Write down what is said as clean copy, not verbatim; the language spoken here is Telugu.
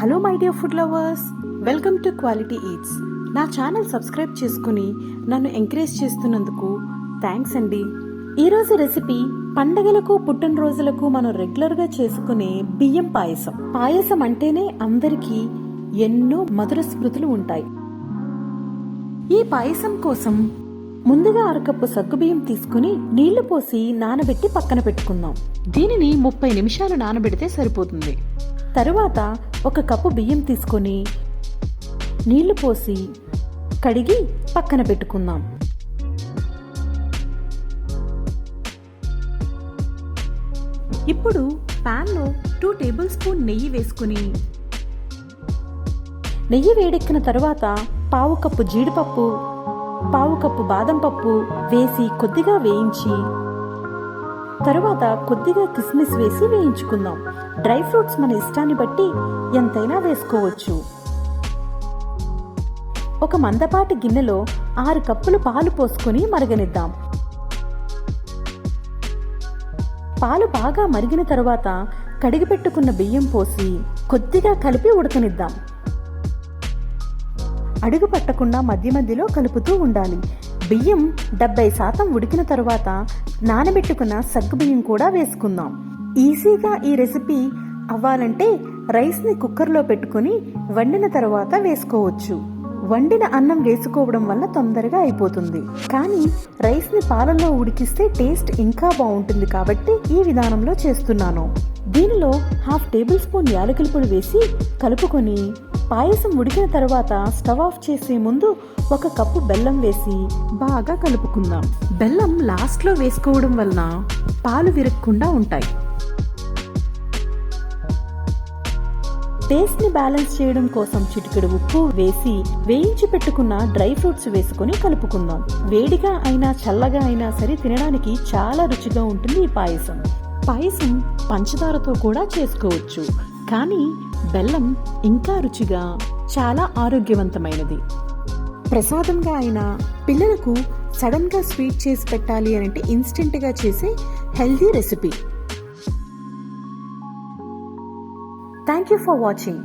Hello my dear food lovers, welcome to quality eats. నా ఛానల్ సబ్స్క్రైబ్ చేసుకుని నన్ను ఎంకరేజ్ చేస్తున్నందుకు థ్యాంక్స్ అండి. ఈరోజు రెసిపీ పండగలకు పుట్టినరోజులకు మనం రెగ్యులర్గా చేసుకునే బియ్యం పాయసం. పాయసం అంటేనే అందరికీ ఎన్నో మధుర స్మృతులు ఉంటాయి. ఈ పాయసం కోసం ముందుగా అరకప్పు సగ్గుబియ్యం తీసుకుని నీళ్లు పోసి నానబెట్టి పక్కన పెట్టుకుందాం. దీనిని 30 నిమిషాలు నానబెడితే సరిపోతుంది. తరువాత 1 కప్పు బియ్యం తీసుకొని నీళ్లు పోసి కడిగి పక్కన పెట్టుకుందాం. ఇప్పుడు పాన్లో 2 టేబుల్ స్పూన్ నెయ్యి వేసుకుని నెయ్యి వేడెక్కిన తరువాత 1/2 కప్పు జీడిపప్పు, 1/2 కప్పు బాదం పప్పు వేసి కొద్దిగా వేయించి తరువాత కొద్దిగా కిస్మిస్ వేసి వేయించుకుందాం. డ్రై ఫ్రూట్స్ మన ఇష్టాన్ని బట్టి ఎంతైనా వేసుకోవచ్చు. ఒక మందపాటి గిన్నెలో 6 కప్పులు పాలు పోసుకొని మరగనిద్దాం. పాలు బాగా మరిగిన తరువాత కడిగి పెట్టుకున్న బియ్యం పోసి కొద్దిగా కలిపి ఉడకనిద్దాం. అడుగు పట్టకుండా మధ్య మధ్యలో కలుపుతూ ఉండాలి. బియ్యం 70% ఉడికిన తరువాత నానబెట్టుకున్న సగ్గుబియ్యం కూడా వేసుకుందాం. ఈజీగా ఈ రెసిపీ అవ్వాలంటే రైస్ని కుక్కర్లో పెట్టుకుని వండిన తర్వాత వేసుకోవచ్చు. వండిన అన్నం వేసుకోవడం వల్ల తొందరగా అయిపోతుంది. కానీ రైస్ని పాలల్లో ఉడికిస్తే టేస్ట్ ఇంకా బాగుంటుంది కాబట్టి ఈ విధానంలో చేస్తున్నాను. దీనిలో 1/2 టేబుల్ స్పూన్ యాలకుల పొడి వేసి కలుపుకొని పాయసం ఉడికిన తర్వాత స్టవ్ ఆఫ్ చేసే ముందు 1 కప్పు బెల్లం వేసి బాగా కలుపుకుందాం. బెల్లం లాస్ట్లో వేసుకోవడం వలన పాలు విరగకుండా ఉంటాయి. టేస్ట్ ని బ్యాలెన్స్ చేయడం కోసం చిటికెడు ఉప్పు వేసి వేయించి పెట్టుకున్న డ్రై ఫ్రూట్స్ వేసుకుని కలుపుకుందాం. వేడిగా అయినా చల్లగా అయినా సరే తినడానికి చాలా రుచిగా ఉంటుంది ఈ పాయసం. పాయసం పంచదారతో కూడా చేసుకోవచ్చు, కానీ బెల్లం ఇంకా రుచిగా చాలా ఆరోగ్యవంతమైనది. ప్రసాదంగా అయినా పిల్లలకు సడన్ గా స్వీట్ చేసి పెట్టాలి అంటే ఇన్స్టెంట్ గా చేసే healthy recipe. Thank you for watching.